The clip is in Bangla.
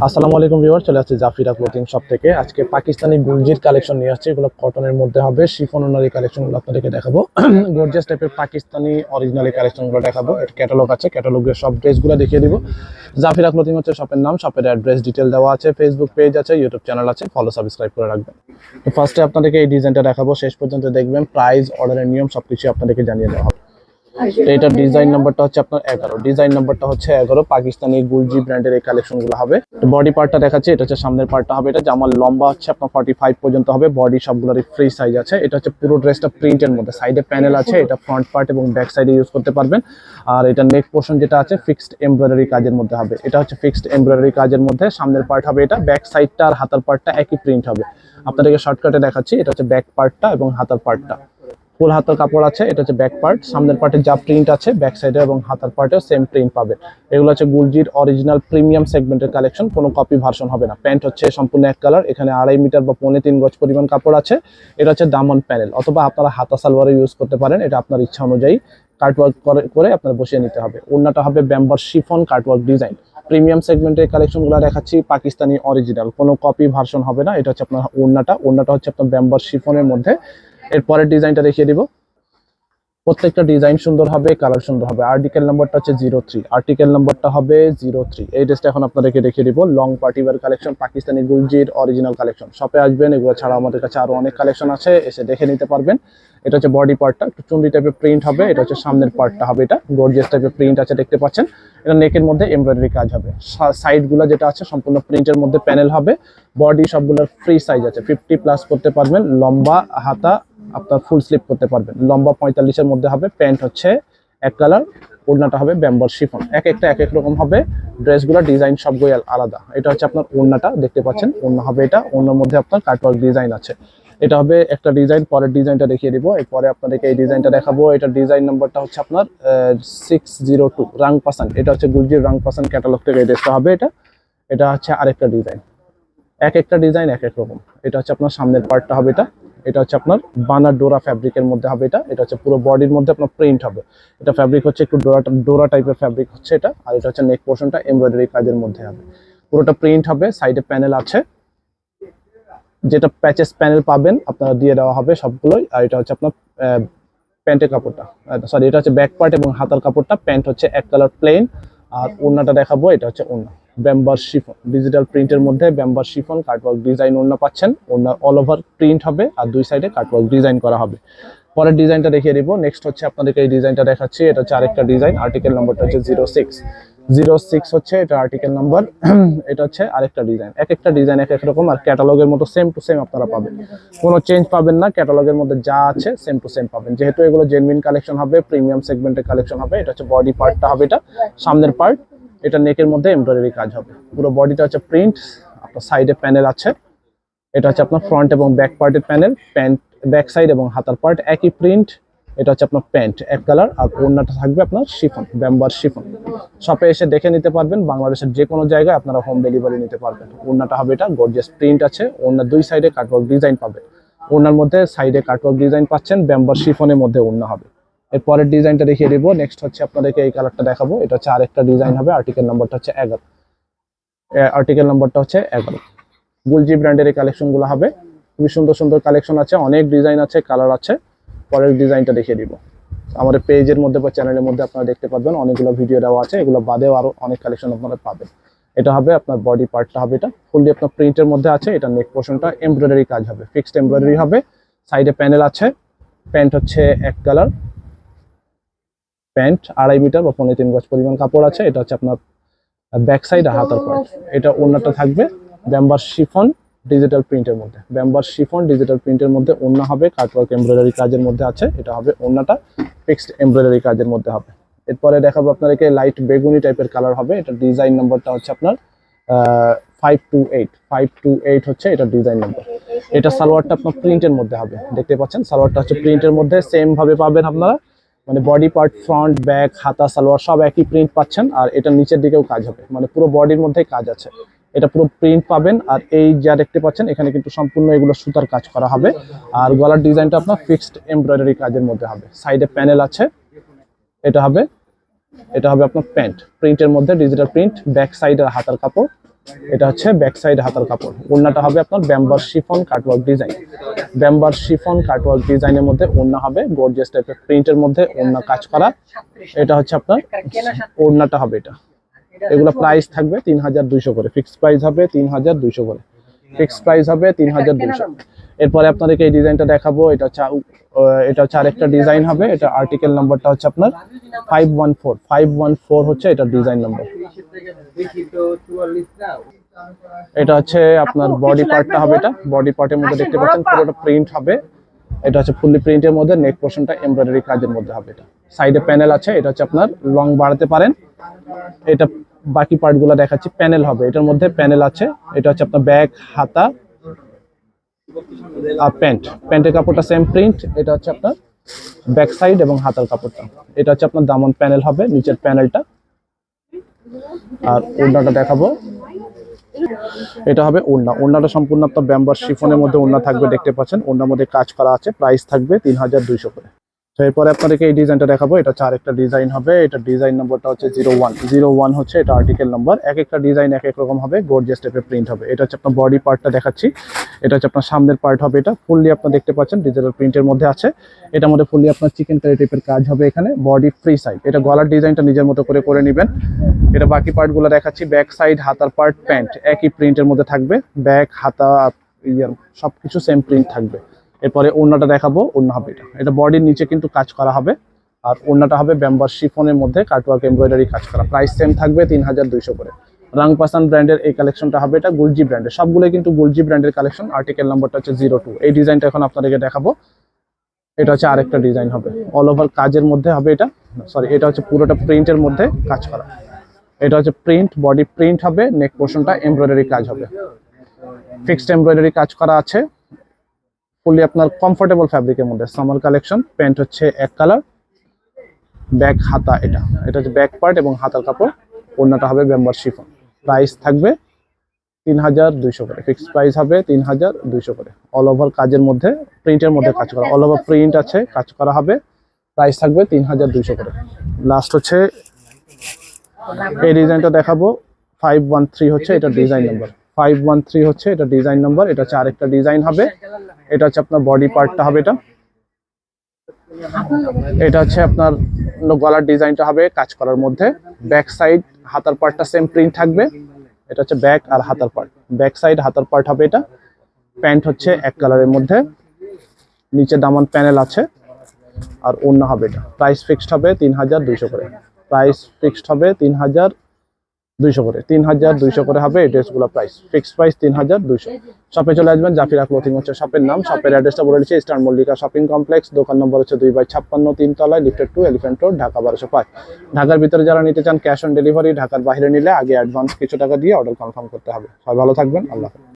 আসসালামু আলাইকুম ভিউয়ার, চলে আসছে জাফিরা ক্লোথিং শপ থেকে। আজকে পাকিস্তানি গুলজির কালেকশন নিয়ে আসছে। এগুলো কটনের মধ্যে হবে, শিফন ওনারি কালেকশনগুলো আপনাদেরকে দেখাবো। গর্জিয়াস টাইপের পাকিস্তানি অরিজিনালি কালেকশনগুলো দেখাবো। এর ক্যাটালগ আছে, ক্যাটালগের সব ড্রেসগুলো দেখিয়ে দিব। জাফিরা ক্লোথিং হচ্ছে শপের নাম, শপের অ্যাড্রেস ডিটেল দেওয়া আছে, ফেসবুক পেজ আছে, ইউটিউব চ্যানেল আছে, ফলো সাবস্ক্রাইব করে রাখবেন। তো ফার্স্টে আপনাদেরকে এই ডিজাইনটা দেখাবো, শেষ পর্যন্ত দেখবেন। প্রাইস, অর্ডারের নিয়ম সবকিছু আপনাদেরকে জানিয়ে দেওয়া হবে। এটা ডিজাইন নাম্বারটা হচ্ছে আপনার 11, ডিজাইন নাম্বারটা হচ্ছে 11। পাকিস্তানি গুলজি ব্র্যান্ডের এই কালেকশনগুলো হবে। বডি পার্টটা দেখাচ্ছি, এটা হচ্ছে সামনের পার্টটা হবে। এটা জামার লম্বা হচ্ছে আপনার 45 পর্যন্ত হবে। বডি সবগুলোরই ফ্রি সাইজ আছে। এটা হচ্ছে পুরো ড্রেসটা প্রিন্টের মধ্যে, সাইডে প্যানেল আছে। এটা ফ্রন্ট পার্ট এবং ব্যাক সাইডে ইউজ করতে পারবেন। আর এটা নেক পোর্শন যেটা আছে ফিক্সড এমব্রয়ডারি কাজের মধ্যে হবে। এটা হচ্ছে ফিক্সড এমব্রয়ডারি কাজের মধ্যে সামনের পার্ট হবে। এটা ব্যাক সাইডটা আর হাতার পার্টটা একই প্রিন্ট হবে। আপনাদেরকে শর্টকাটে দেখাচ্ছি, এটা হচ্ছে ব্যাক পার্টটা এবং হাতার পার্টটা। ফুল হাতার কাপড় আছে। এটা হচ্ছে ব্যাক পার্ট, সামনের পার্টে যা প্রিন্ট আছে ব্যাক সাইডে এবং হাতার পার্টেও সেম প্রিন্ট পাবে। এগুলো হচ্ছে গুলজির অরিজিনাল প্রিমিয়াম সেগমেন্টের কালেকশন, কোনো কপি ভার্সন হবে না। প্যান্ট হচ্ছে সম্পূর্ণ এক কালার, এখানে 2.5 মিটার বা 3.25 গজ পরিমাণ কাপড় আছে। এটা হচ্ছে দামন প্যানেল, অথবা আপনারা হাতা সালোয়ারে ইউজ করতে পারেন। এটা আপনার ইচ্ছা অনুযায়ী কাটওয়ার্ক করে আপনারা বসিয়ে নিতে হবে। ওড়নাটা হবে ব্যাম্বার শিফন কাটওয়ার্ক ডিজাইন। প্রিমিয়াম সেগমেন্টের কালেকশনগুলো দেখাচ্ছি, পাকিস্তানি অরিজিনাল, কোনো কপি ভার্সন হবে না। এটা হচ্ছে আপনার ওড়নাটা হচ্ছে আপনার ব্যাম্বার শিফনের মধ্যে। এরপরের ডিজাইনটা দেখিয়ে দিব। প্রত্যেকটা ডিজাইন সুন্দর হবে, কালার সুন্দর হবে। আর্টিকেল নাম্বারটা হচ্ছে 03, আর্টিকেল নাম্বারটা হবে 03। এই ড্রেসটা এখন আপনাদেরকে দেখিয়ে দিব। Long party wear collection, Pakistani গুলজির অরিজিনাল কালেকশন। শপে আসবেন, এগুলো ছাড়া আমাদের কাছে আরো অনেক কালেকশন আছে, এসে দেখে নিতে পারবেন। এটা হচ্ছে বডি পার্টটা, একটু চুন্ডি টাইপের প্রিন্ট হবে। এটা হচ্ছে সামনের পার্টটা হবে, এটা গর্জিয়াস টাইপের প্রিন্ট আছে, দেখতে পাচ্ছেন। এটা নেকের মধ্যে এমব্রয়ডারি কাজ হবে। সাইডগুলো যেটা আছে সম্পূর্ণ প্রিন্টের মধ্যে প্যানেল হবে। বডি সবগুলোর ফ্রি সাইজ আছে, 50+ করতে পারবেন। লম্বা হাতা আপনার ফুল স্লিপ করতে পারবেন। লম্বা 45-এর মধ্যে হবে। প্যান্ট হচ্ছে এক কালার, ওড়নাটা হবে ব্যাম্বার শিফন। এক এক রকম হবে। ড্রেসগুলো ডিজাইন সবগুলো আলাদা। এটা হচ্ছে আপনার ওড়নাটা, দেখতে পাচ্ছেন। ওড়না হবে এটা, ওড়নার মধ্যে আপনার কাটওয়ার্ক ডিজাইন আছে। এটা হবে একটা ডিজাইন। পরের ডিজাইনটা দেখিয়ে দিব। এরপরে আপনাদেরকে এই ডিজাইনটা দেখাবো। এটা ডিজাইন নাম্বারটা হচ্ছে আপনার 602 রাং পাসান। এটা হচ্ছে গুলজির রাং পাসান ক্যাটালগ থেকে এই ড্রেসটা হবে। এটা হচ্ছে আরেকটা ডিজাইন। একটা ডিজাইন এক রকম। এটা হচ্ছে আপনার সামনের পার্টটা হবে। এটা হচ্ছে আপনার বানা ডোরা ফ্যাব্রিকের মধ্যে হবে। এটা হচ্ছে পুরো বডির মধ্যে আপনার প্রিন্ট হবে। এটা ফ্যাব্রিক হচ্ছে একটু ডোরা টাইপের ফ্যাব্রিক হচ্ছে এটা। আর এটা হচ্ছে নেক পোর্শনটা এমব্রয়ডারি কাজের মধ্যে হবে। পুরোটা প্রিন্ট হবে, সাইডে প্যানেল আছে। যেটা প্যাচেস প্যানেল পাবেন আপনারা দিয়ে দেওয়া হবে সবগুলোই। আর এটা হচ্ছে আপনার প্যান্টের কাপড়টা, সরি, এটা হচ্ছে ব্যাক পার্ট এবং হাতার কাপড়টা। প্যান্ট হচ্ছে এক কালার প্লেন। আর ওড়নাটা দেখাবো, এটা হচ্ছে ওড়না ব্যাম্বার শিফন, ডিজিটাল প্রিন্টের মধ্যে ব্যাম্বার শিফন কাটওয়ার্ক ডিজাইন ওড়না পাচ্ছেন। ওড়না অল ওভার প্রিন্ট হবে, আর দুই সাইডে কাটওয়ার্ক ডিজাইন করা হবে। পরের ডিজাইনটা দেখিয়ে দিব। নেক্সট হচ্ছে আপনাদেরকে এই ডিজাইনটা দেখাচ্ছি। এটা হচ্ছে আরেকটা ডিজাইন। আর্টিকেল নাম্বারটা হচ্ছে 06 হচ্ছে এটা আর্টিকেল নাম্বার। এটা হচ্ছে আরেকটা ডিজাইন। একটা ডিজাইন এক রকম, আর ক্যাটালগের মতো সেম টু সেম আপনারা পাবেন, কোনো চেঞ্জ পাবেন না। ক্যাটালগের মধ্যে যা আছে সেম টু সেম পাবেন, যেহেতু এগুলো জেনুইন কালেকশন হবে, প্রিমিয়াম সেগমেন্টের কালেকশন হবে। এটা হচ্ছে বডি পার্টটা হবে, এটা সামনের পার্ট। এটা নেকের মধ্যে এমব্রয়ডারি কাজ হবে। পুরো বডিটা হচ্ছে প্রিন্ট, আপনার সাইডে প্যানেল আছে। এটা হচ্ছে আপনার ফ্রন্ট এবং ব্যাক পার্টের প্যানেল। প্যান্ট ব্যাক সাইড এবং হাতার পার্ট একই প্রিন্ট। এটা হচ্ছে আপনার প্যান্ট এক কালার, আর ওড়নাটা থাকবে আপনার শিফন, ব্যাম্বার শিফন। শপে এসে দেখে নিতে পারবেন, বাংলাদেশের যে কোনো জায়গায় আপনারা হোম ডেলিভারি নিতে পারবেন। ওড়নাটা হবে এটা, গর্জিয়াস প্রিন্ট আছে। ওড়নার দুই সাইডে কাটওয়ার্ক ডিজাইন পাবে। ওড়নার মধ্যে সাইডে কাটওয়ার্ক ডিজাইন পাচ্ছেন, ব্যাম্বার শিফনের মধ্যে ওড়না হবে। এর পরের ডিজাইনটা দেখিয়ে দিব। নেক্সট হচ্ছে আপনাদেরকে এই কালারটা দেখাবো। এটা হচ্ছে আরেকটা ডিজাইন হবে। আর্টিকেল নাম্বারটা হচ্ছে 11, আর্টিকেল নাম্বারটা হচ্ছে 11। গুলজি ব্র্যান্ডের এই কালেকশনগুলো হবে। খুবই সুন্দর সুন্দর কালেকশন আছে, অনেক ডিজাইন আছে, কালার আছে। পরের ডিজাইনটা দেখিয়ে দিব। আমাদের পেজের মধ্যে বা চ্যানেলের মধ্যে আপনারা দেখতে পাবেন, অনেকগুলো ভিডিও দেওয়া আছে। এগুলো বাদেও আরো অনেক কালেকশন আপনারা পাবেন। এটা হবে আপনার বডি পার্টটা হবে, এটা ফুললি আপনার প্রিন্টের মধ্যে আছে। এটা নেক পোর্শনটা এমব্রয়ডারি কাজ হবে, ফিক্সড এমব্রয়ডারি হবে। সাইডে প্যানেল আছে। প্যান্ট হচ্ছে এক কালার। প্যান্ট 2.5 মিটার বা 3.25 গজ পরিমাণ কাপড় আছে। এটা হচ্ছে আপনার ব্যাক সাইড আর হাতার পার্ট। এটা ওড়নাটা থাকবে ব্যাম্বার শিফন ডিজিটাল প্রিন্টের মধ্যে। ব্যাম্বার শিফন ডিজিটাল প্রিন্টের মধ্যে ওড়না হবে, কাটওয়ার্ক এমব্রয়ডারি কাজের মধ্যে আছে। এটা হবে ওড়নাটা, ফিক্সড এমব্রয়ডারি কাজের মধ্যে হবে। এরপরে দেখাবো আপনাদেরকে লাইট বেগুনি টাইপের কালার হবে। এটা ডিজাইন নাম্বারটা হচ্ছে আপনার 528 হচ্ছে এটা ডিজাইন নাম্বার। এটা সালোয়ারটা আপনার প্রিন্টের মধ্যে হবে, দেখতে পাচ্ছেন। সালোয়ারটা হচ্ছে প্রিন্টের মধ্যে, সেম ভাবে পাবেন আপনারা। মানে বডি পার্ট, ফ্রন্ট, ব্যাক, হাতা, সালোয়ার সব একই প্রিন্ট পাচ্ছেন। আর এটা নিচের দিকেও কাজ হবে, মানে পুরো বডির মধ্যেই কাজ আছে। এটা পুরো প্রিন্ট পাবেন। আর এই যা দেখতে পাচ্ছেন এখানে কিন্তু সম্পূর্ণ এগুলো সুতার কাজ করা হবে। আর গলার ডিজাইনটা আপনার ফিক্সড এমব্রয়ডারি কাজের মধ্যে হবে। সাইডে প্যানেল আছে। এটা হবে এটা হবে আপনার প্যান্ট, প্রিন্টের মধ্যে ডিজিটাল প্রিন্ট, ব্যাক সাইড আর হাতার কাপড়। এটা হচ্ছে ব্যাক সাইড হাতার কাপড়। ওড়নাটা হবে আপনার ব্যাম্বার শিফন কাটওয়ার্ক ডিজাইন, ব্যাম্বার শিফন কাটওয়ার্ক ডিজাইনের মধ্যে ওড়না হবে গর্জিয়াস টাইপের প্রিন্টের মধ্যে ওড়না কাজ করা। এটা হচ্ছে আপনার ওড়নাটা হবে এটা। এগুলো প্রাইস থাকবে 3200 করে, ফিক্সড প্রাইস হবে 3200 করে, ফিক্সড প্রাইস হবে 3200। এরপরে আপনাদেরকে এই ডিজাইনটা দেখাবো। এটা হচ্ছে আরেকটা ডিজাইন হবে। এটা আর্টিকেল নাম্বারটা হচ্ছে আপনার 514 হচ্ছে এটা ডিজাইন নাম্বার। এটা হচ্ছে আপনার বডি পার্টটা হবে। এটা বডি পার্টের মধ্যে দেখতে পাচ্ছেন পুরোটা প্রিন্ট হবে। এটা হচ্ছে ফুললি প্রিন্টের মধ্যে, নেক পোর্শনটা এমব্রয়ডারি কাজের মধ্যে হবে। এটা সাইডে প্যানেল আছে। এটা হচ্ছে আপনার লং বাড়াতে পারেন। এটা বাকি পার্টগুলো দেখাচ্ছি। প্যানেল হবে, এটার মধ্যে প্যানেল আছে। এটা হচ্ছে আপনার ব্যাক, হাতা আর প্যান্ট, প্যান্টের কাপড়টা সেম প্রিন্ট। এটা হচ্ছে আপনার ব্যাক সাইড এবং হাতার কাপড়টা। এটা হচ্ছে আপনার দামন প্যানেল হবে, নিচের প্যানেলটা। আর ওড়নাটা দেখাবো। এটা হবে ওড়না, ওড়নাটা সম্পূর্ণ আপনার ব্যাম্বার শিফনের মধ্যে ওড়না থাকবে, দেখতে পাচ্ছেন ওড়নার মধ্যে কাজ করা আছে। প্রাইস থাকবে 3200 করে। তো এরপরে আপনাদেরকে এই ডিজাইনটা দেখাবো। এটা হচ্ছে আরেকটা ডিজাইন হবে। এটা ডিজাইন নাম্বারটা হচ্ছে 01 হচ্ছে এটা আর্টিকেল নাম্বার। এক একটা ডিজাইন এক এক রকম হবে, গর্জিয়াস টাইপের প্রিন্ট হবে। এটা হচ্ছে আপনার বডি পার্টটা দেখাচ্ছি। এটা হচ্ছে আপনার সামনের পার্ট হবে। এটা ফুললি আপনার দেখতে পাচ্ছেন ডিজিটাল প্রিন্টের মধ্যে আছে। এটার মধ্যে ফুললি আপনার চিকেন কারি টাইপের কাজ হবে এখানে। বডি ফ্রি সাইড, এটা গলার ডিজাইনটা নিজের মতো করে নেবেন। এটা বাকি পার্টগুলো দেখাচ্ছি। ব্যাক সাইড, হাতার পার্ট, প্যান্ট একই প্রিন্টের মধ্যে থাকবে। ব্যাক, হাতা, সবকিছু সেম প্রিন্ট থাকবে। এরপরে ওড়নাটা দেখাবো। ওড়না হবে এটা, এটা বডির নিচে কিন্তু কাজ করা হবে। আর ওড়নাটা হবে ব্যাম্বার শিফনের মধ্যে কাটওয়ার্ক এমব্রয়ডারি কাজ করা। প্রাইস সেম থাকবে 3200 করে। রাংপাসান ব্র্যান্ডের এই কালেকশনটা হবে। এটা গুলজি ব্র্যান্ডের, সবগুলোই কিন্তু গুলজি ব্র্যান্ডের কালেকশন। আর্টিকেল নাম্বারটা হচ্ছে 02। এই ডিজাইনটা এখন আপনাদেরকে দেখাবো। এটা হচ্ছে আরেকটা ডিজাইন হবে, অল ওভার কাজের মধ্যে হবে। এটা সরি, এটা হচ্ছে পুরোটা প্রিন্টের মধ্যে কাজ করা। এটা হচ্ছে প্রিন্ট, বডি প্রিন্ট হবে, নেক পোর্শনটা এমব্রয়ডারি কাজ হবে। ফিক্সড এমব্রয়ডারি কাজ করা আছে। ফুললি আপনার কমফোর্টেবল ফ্যাব্রিকের মধ্যে সামার কালেকশন। প্যান্ট হচ্ছে এক কালার, ব্যাক, হাতা। এটা হচ্ছে ব্যাক পার্ট এবং হাতার কাপড়। ওড়নাটা হবে ব্যাম্বার শিফন। প্রাইস থাকবে 3200 করে, ফিক্সড প্রাইস হবে 3200 করে। অল ওভার কাজের মধ্যে, প্রিন্টের মধ্যে কাজ করা, অল ওভার প্রিন্ট আছে, কাজ করা হবে। প্রাইস থাকবে 3200 করে। লাস্ট হচ্ছে এই ডিজাইনটা দেখাবো। 513 হচ্ছে এটা ডিজাইন নাম্বার। 513 হচ্ছে এটা ডিজাইন নাম্বার। এটা হচ্ছে আরেকটা ডিজাইন হবে। এটা হচ্ছে আপনার বডি পার্টটা হবে। এটা হচ্ছে আপনার গলার ডিজাইনটা হবে কাজ করার মধ্যে। ব্যাক সাইড, হাতার পার্টটা সেম প্রিন্ট থাকবে। এটা হচ্ছে ব্যাক আর হাতার পার্ট, ব্যাক সাইড হাতার পার্ট হবে এটা। প্যান্ট হচ্ছে এক কালারের মধ্যে, নিচে দামান প্যানেল আছে। আর ওড়না হবে এটা। প্রাইস ফিক্সড হবে 3200 করে, প্রাইস ফিক্সড হবে 3200 করে, 3200 করে হবে এই ড্রেসগুলো প্রাইস। Fixed price 3200। শপে চলে আসবেন, জাফিরা ক্লোথিং হচ্ছে শপের নাম। শপের অ্যাড্রেসটা বলে দিচ্ছি, স্টার মল্লিকা শপিং কমপ্লেক্স, দোকান নম্বর হচ্ছে 2/56, 3 তলায়, লিফটেড 2, এলিফ্যান্ট রোড, ঢাকা 1205। ঢাকার ভিতরে যারা নিতে চান ক্যাশ অন ডেলিভারি, ঢাকার বাইরে নিলে আগে অ্যাডভান্স কিছু টাকা দিয়ে অর্ডার কনফার্ম করতে হবে। সবাই ভালো থাকবেন, আল্লাহ হাফেজ।